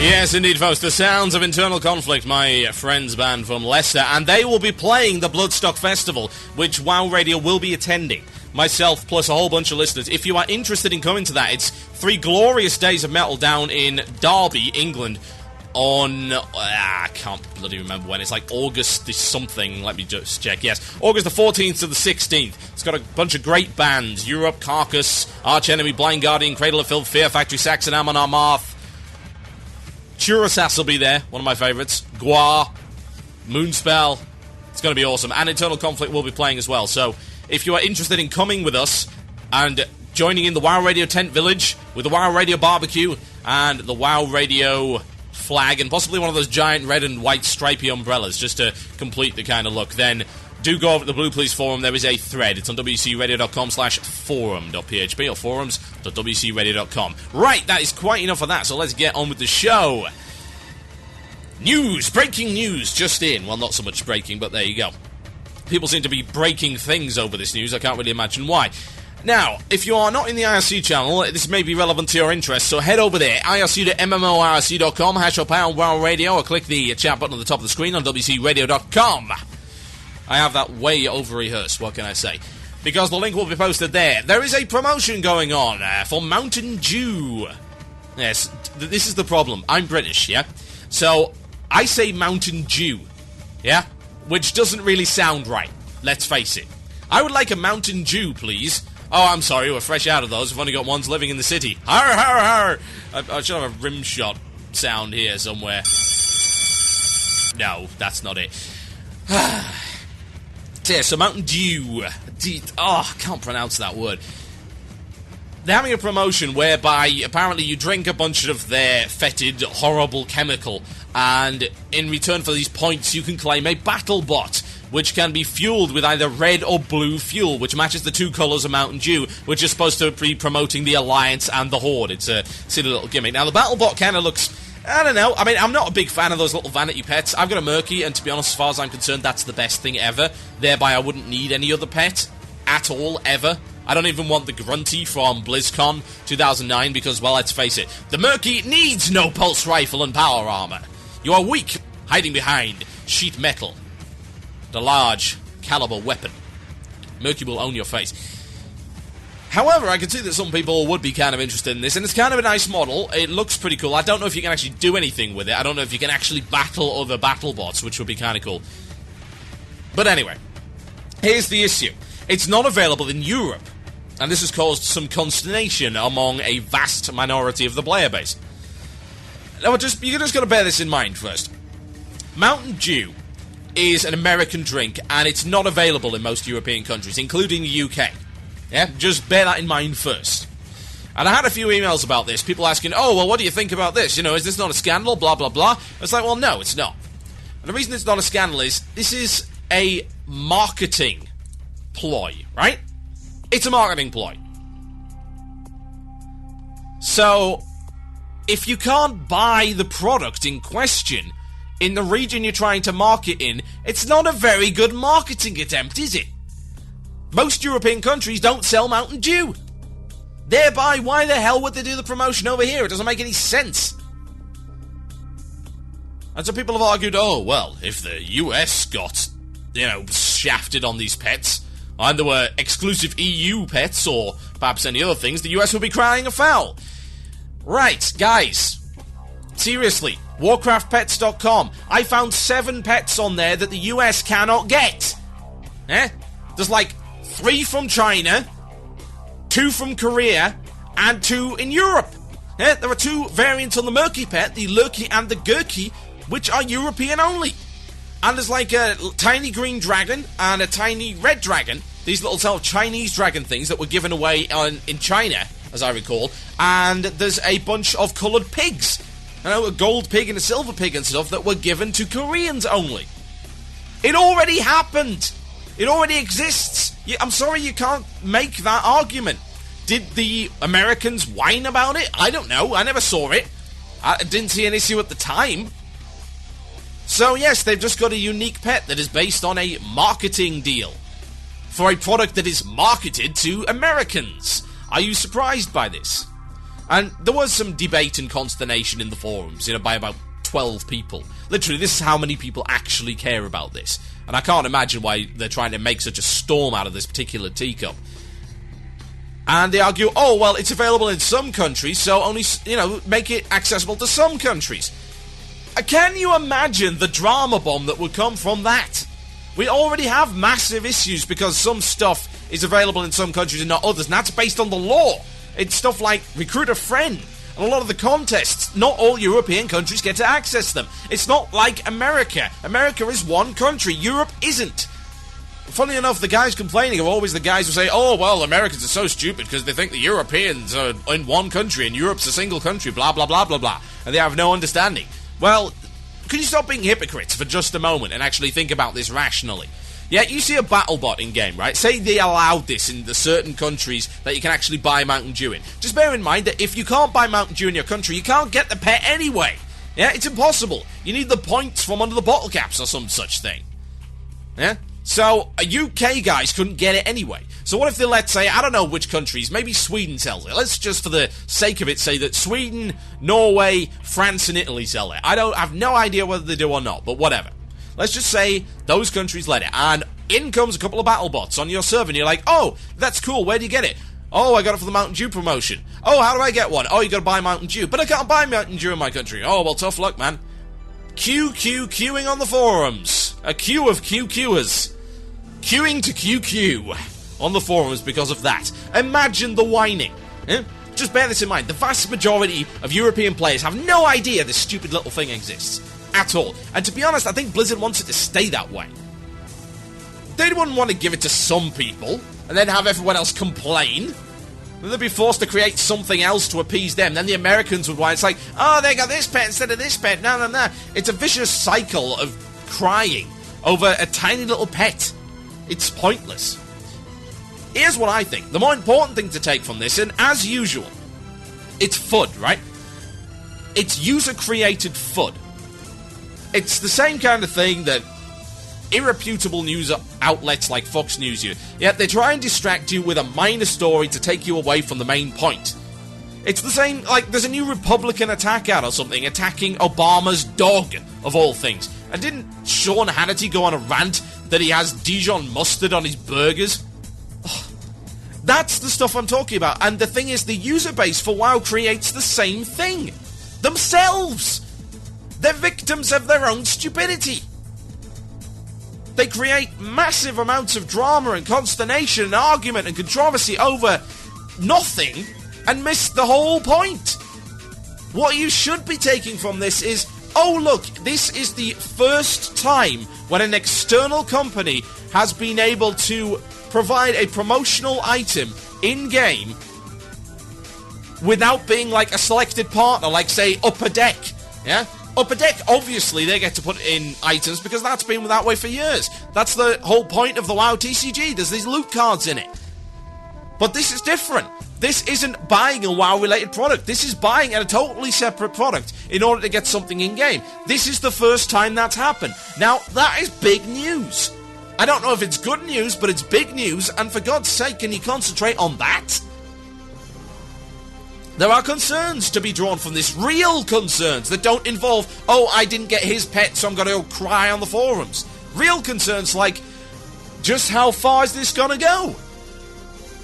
Yes, indeed, folks. The sounds of Internal Conflict, my friends band from Leicester, and they will be playing the Bloodstock Festival, which WoW Radio will be attending. Myself, plus a whole bunch of listeners. If you are interested in coming to that, it's 3 glorious days of metal down in Derby, England, on, I can't bloody remember when. It's like August something. Let me just check. Yes, August the 14th to the 16th. It's got a bunch of great bands. Europe, Carcass, Arch Enemy, Blind Guardian, Cradle of Filth, Fear Factory, Saxon, Amon Amarth. Churasas will be there, one of my favourites. Gwar, Moonspell. It's going to be awesome. And Internal Conflict will be playing as well. So, if you are interested in coming with us and joining in the WoW Radio Tent Village with the WoW Radio Barbecue and the WoW Radio flag and possibly one of those giant red and white stripy umbrellas just to complete the kind of look, then do go over to the Blue Police Forum. There is a thread. It's on wcradio.com/forum.php or forums.wcradio.com. Right, that is quite enough of that, so let's get on with the show. News! Breaking news just in. Well, not so much breaking, but there you go. People seem to be breaking things over this news. I can't really imagine why. Now, if you are not in the IRC channel, this may be relevant to your interests, so head over there, irc.mmorc.com, # WoW Radio, or click the chat button at the top of the screen on wcradio.com. I have that way over-rehearsed, what can I say? Because the link will be posted there. There is a promotion going on for Mountain Dew. Yes, this is the problem. I'm British, yeah? So, I say Mountain Dew, yeah? Which doesn't really sound right, let's face it. I would like a Mountain Dew, please. Oh, I'm sorry, we're fresh out of those. We've only got ones living in the city. Har, har, har! I should have a rim shot sound here somewhere. No, that's not it. Yeah, so Mountain Dew. I can't pronounce that word. They're having a promotion whereby apparently you drink a bunch of their fetid, horrible chemical, and in return for these points you can claim a battle bot, which can be fueled with either red or blue fuel, which matches the 2 colours of Mountain Dew, which is supposed to be promoting the Alliance and the Horde. It's a silly little gimmick. Now, the battle bot kind of looks, I don't know, I mean, I'm not a big fan of those little vanity pets. I've got a Murky, and to be honest, as far as I'm concerned, that's the best thing ever. Thereby, I wouldn't need any other pet at all, ever. I don't even want the Grunty from BlizzCon 2009 because, well, let's face it, the Murky needs no pulse rifle and power armor. You are weak, hiding behind sheet metal, the large caliber weapon. Murky will own your face. However, I can see that some people would be kind of interested in this, and it's kind of a nice model. It looks pretty cool. I don't know if you can actually do anything with it. I don't know if you can actually battle other battle bots, which would be kind of cool. But anyway, here's the issue. It's not available in Europe, and this has caused some consternation among a vast minority of the player base. Now, you're just got to bear this in mind first. Mountain Dew is an American drink, and it's not available in most European countries, including the UK. Yeah, just bear that in mind first. And I had a few emails about this, people asking, oh, well, what do you think about this? You know, is this not a scandal, blah, blah, blah? It's like, well, no, it's not. And the reason it's not a scandal is, this is a marketing ploy, right? It's a marketing ploy. So, if you can't buy the product in question in the region you're trying to market in, it's not a very good marketing attempt, is it? Most European countries don't sell Mountain Dew. Thereby, why the hell would they do the promotion over here? It doesn't make any sense. And so people have argued, oh, well, if the US got, shafted on these pets, and there were exclusive EU pets, or perhaps any other things, the US would be crying foul. Right, guys. Seriously, WarcraftPets.com. I found 7 pets on there that the US cannot get. There's like 3 from China, 2 from Korea, and 2 in Europe. There are 2 variants on the Murky pet, the Lurky and the Gurky, which are European only. And there's like a tiny green dragon and a tiny red dragon, these little sort of Chinese dragon things that were given away in China, as I recall, and there's a bunch of coloured pigs. A gold pig and a silver pig and stuff that were given to Koreans only. It already happened. It already exists. I'm sorry you can't make that argument. Did the Americans whine about it? I don't know. I never saw it. I didn't see an issue at the time. So yes, they've just got a unique pet that is based on a marketing deal for a product that is marketed to Americans. Are you surprised by this? And there was some debate and consternation in the forums, by about 12 people. Literally, this is how many people actually care about this. And I can't imagine why they're trying to make such a storm out of this particular teacup. And they argue, oh, well, it's available in some countries, so only, make it accessible to some countries. Can you imagine the drama bomb that would come from that? We already have massive issues because some stuff is available in some countries and not others, and that's based on the law. It's stuff like Recruit a Friend, and a lot of the contests, not all European countries get to access them. It's not like America. America is one country, Europe isn't. Funny enough, the guys complaining are always the guys who say, oh, well, Americans are so stupid because they think the Europeans are in one country and Europe's a single country, blah, blah, blah, blah, blah, and they have no understanding. Well, could you stop being hypocrites for just a moment and actually think about this rationally? Yeah, you see a battle bot in-game, right? Say they allowed this in the certain countries that you can actually buy Mountain Dew in. Just bear in mind that if you can't buy Mountain Dew in your country, you can't get the pet anyway. Yeah, it's impossible. You need the points from under the bottle caps or some such thing. Yeah? So, UK guys couldn't get it anyway. So what if they, let's say, I don't know which countries, maybe Sweden sells it. Let's just, for the sake of it, say that Sweden, Norway, France, and Italy sell it. I have no idea whether they do or not, but whatever. Let's just say those countries let it, and in comes a couple of battle bots on your server, and you're like, oh, that's cool, where do you get it? Oh, I got it for the Mountain Dew promotion. Oh, how do I get one? Oh, you gotta buy Mountain Dew. But I can't buy Mountain Dew in my country. Oh, well, tough luck, man. Queuing on the forums. A queue of queuers. Queuing to QQ on the forums because of that. Imagine the whining. Eh? Just bear this in mind. The vast majority of European players have no idea this stupid little thing exists. At all. And to be honest, I think Blizzard wants it to stay that way. They wouldn't want to give it to some people and then have everyone else complain. They'd be forced to create something else to appease them. Then the Americans would whine. It's like, oh, they got this pet instead of this pet. No. It's a vicious cycle of crying over a tiny little pet. It's pointless. Here's what I think. The more important thing to take from this, and as usual, it's FUD, right? It's user-created FUD. It's the same kind of thing that irreputable news outlets like Fox News do. Yet they try and distract you with a minor story to take you away from the main point. It's the same, like there's a new Republican attack out or something, attacking Obama's dog, of all things. And didn't Sean Hannity go on a rant that he has Dijon mustard on his burgers? That's the stuff I'm talking about. And the thing is, the user base for WoW creates the same thing. Themselves! They're victims of their own stupidity. They create massive amounts of drama and consternation and argument and controversy over nothing and miss the whole point. What you should be taking from this is, oh look, this is the first time when an external company has been able to provide a promotional item in-game without being like a selected partner, like say Upper Deck, yeah? Upper Deck, obviously, they get to put in items because that's been that way for years. That's the whole point of the WoW TCG. There's these loot cards in it. But this is different. This isn't buying a WoW-related product. This is buying a totally separate product in order to get something in-game. This is the first time that's happened. Now, that is big news. I don't know if it's good news, but it's big news, and for God's sake, can you concentrate on that? There are concerns to be drawn from this, real concerns that don't involve, oh, I didn't get his pet, so I'm going to go cry on the forums. Real concerns like, just how far is this going to go?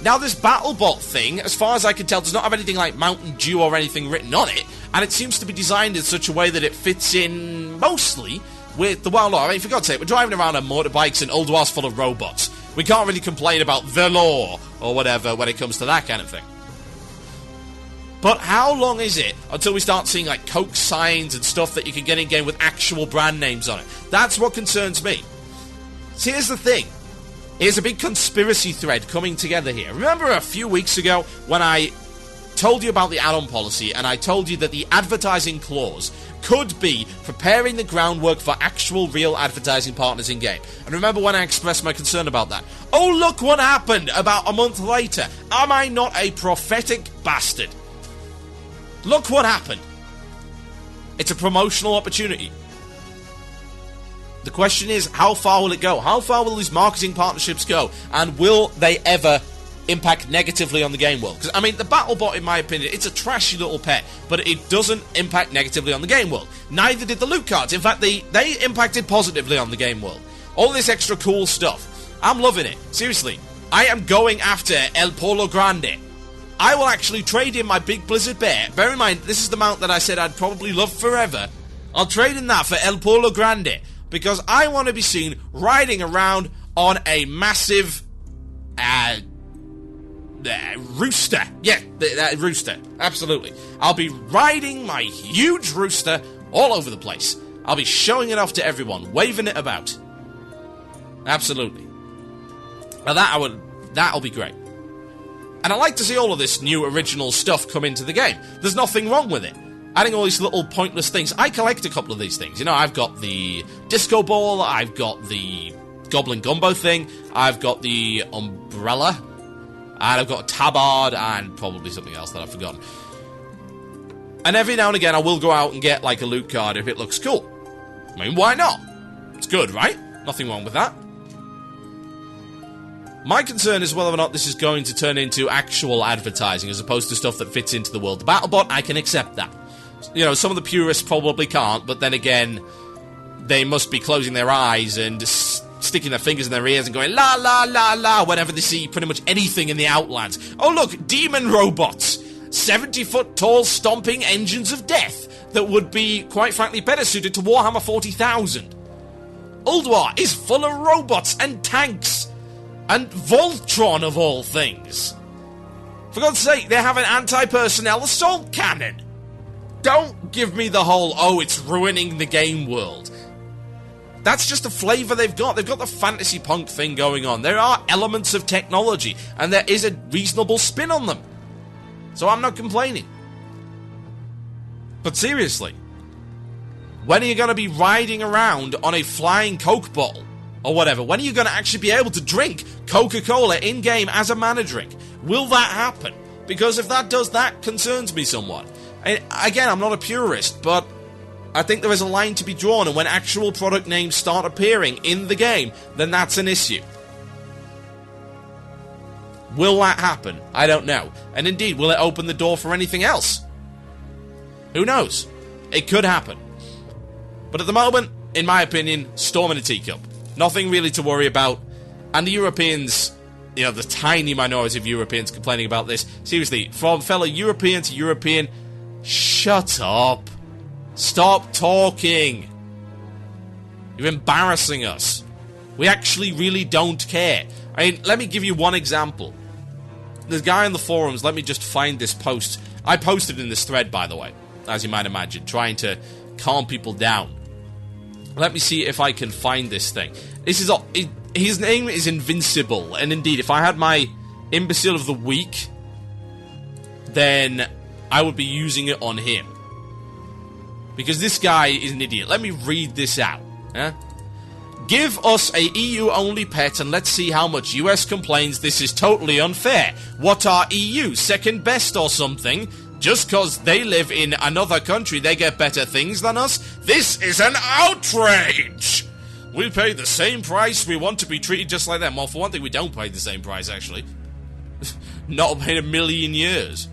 Now, this BattleBot thing, as far as I can tell, does not have anything like Mountain Dew or anything written on it, and it seems to be designed in such a way that it fits in mostly with the WoW law. I mean, for God's sake, we're driving around on motorbikes and old wars full of robots. We can't really complain about the law or whatever when it comes to that kind of thing. But how long is it until we start seeing like Coke signs and stuff that you can get in-game with actual brand names on it? That's what concerns me. So here's the thing. Here's a big conspiracy thread coming together here. Remember a few weeks ago when I told you about the add-on policy and I told you that the advertising clause could be preparing the groundwork for actual real advertising partners in-game? And remember when I expressed my concern about that? Oh, look what happened about a month later. Am I not a prophetic bastard? Look what happened. It's a promotional opportunity. The question is, how far will it go? How far will these marketing partnerships go? And will they ever impact negatively on the game world. Because, I mean, the BattleBot, in my opinion, it's a trashy little pet, but it doesn't impact negatively on the game world. Neither did the loot cards. In fact, they impacted positively on the game world. All this extra cool stuff. I'm loving it. Seriously. I am going after El Polo Grande. I will actually trade in my big Blizzard Bear. Bear in mind, this is the mount that I said I'd probably love forever. I'll trade in that for El Polo Grande, because I want to be seen riding around on a massive rooster. Yeah, that rooster. Absolutely. I'll be riding my huge rooster all over the place. I'll be showing it off to everyone, waving it about. Absolutely. Now that'll be great. And I like to see all of this new original stuff come into the game. There's nothing wrong with it. Adding all these little pointless things. I collect a couple of these things. You know, I've got the disco ball, I've got the goblin gumbo thing, I've got the umbrella, and I've got a tabard, and probably something else that I've forgotten. And every now and again I will go out and get like a loot card if it looks cool. I mean, why not? It's good, right? Nothing wrong with that. My concern is whether or not this is going to turn into actual advertising as opposed to stuff that fits into the world. The BattleBot, I can accept that. You know, some of the purists probably can't, but then again, they must be closing their eyes and sticking their fingers in their ears and going la la la la whenever they see pretty much anything in the Outlands. Oh look, demon robots! 70-foot tall stomping engines of death that would be, quite frankly, better suited to Warhammer 40,000. Ulduar is full of robots and tanks! And Voltron, of all things. For God's sake, they have an anti-personnel assault cannon. Don't give me the whole, oh, it's ruining the game world. That's just the flavour they've got. They've got the fantasy punk thing going on. There are elements of technology, and there is a reasonable spin on them. So I'm not complaining. But seriously, when are you going to be riding around on a flying Coke bottle? Or whatever. When are you going to actually be able to drink Coca-Cola in-game as a mana drink? Will that happen? Because if that does, that concerns me somewhat. Again, I'm not a purist, but I think there is a line to be drawn, and when actual product names start appearing in the game, then that's an issue. Will that happen? I don't know. And indeed, will it open the door for anything else? Who knows? It could happen. But at the moment, in my opinion, storm in a teacup. Nothing really to worry about. And the Europeans, you know, the tiny minority of Europeans complaining about this. Seriously, from fellow European to European, shut up. Stop talking. You're embarrassing us. We actually really don't care. I mean, let me give you one example. The guy on the forums, let me just find this post. I posted in this thread, by the way, as you might imagine, trying to calm people down. Let me see if I can find this thing. This is his name is Invincible, and indeed, if I had my Imbecile of the Week, then I would be using it on him. Because this guy is an idiot. Let me read this out. Yeah? Give us a EU-only pet and let's see how much US complains this is totally unfair. What are EU? Second best or something? Just cause they live in another country, they get better things than us? This is an outrage! We pay the same price, we want to be treated just like them. Well, for one thing, we don't pay the same price, actually. Not in a million years.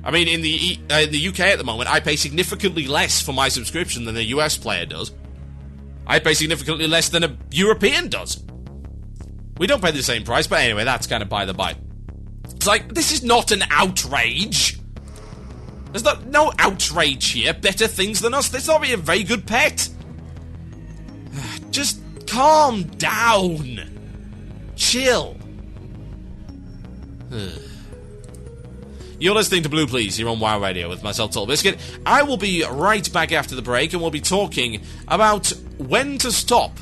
I mean, in the UK at the moment, I pay significantly less for my subscription than a US player does. I pay significantly less than a European does. We don't pay the same price, but anyway, that's kind of by the by. It's like, this is not an outrage. There's no outrage here. Better things than us. This is not a very good pet. Just calm down. Chill. You're listening to Blue Please here on WoW Radio with myself, Total Biscuit. I will be right back after the break, and we'll be talking about when to stop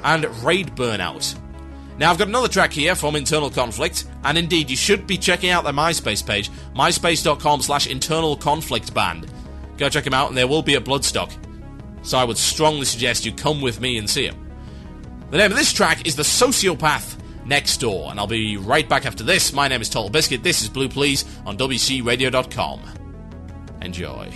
and raid burnout. Now, I've got another track here from Internal Conflict, and indeed, you should be checking out their MySpace page, myspace.com/Internal Conflict Band. Go check them out, and there will be a Bloodstock. So I would strongly suggest you come with me and see him. The name of this track is The Sociopath Next Door, and I'll be right back after this. My name is Total Biscuit. This is Blue Please on WCRadio.com. Enjoy.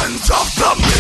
Legends of the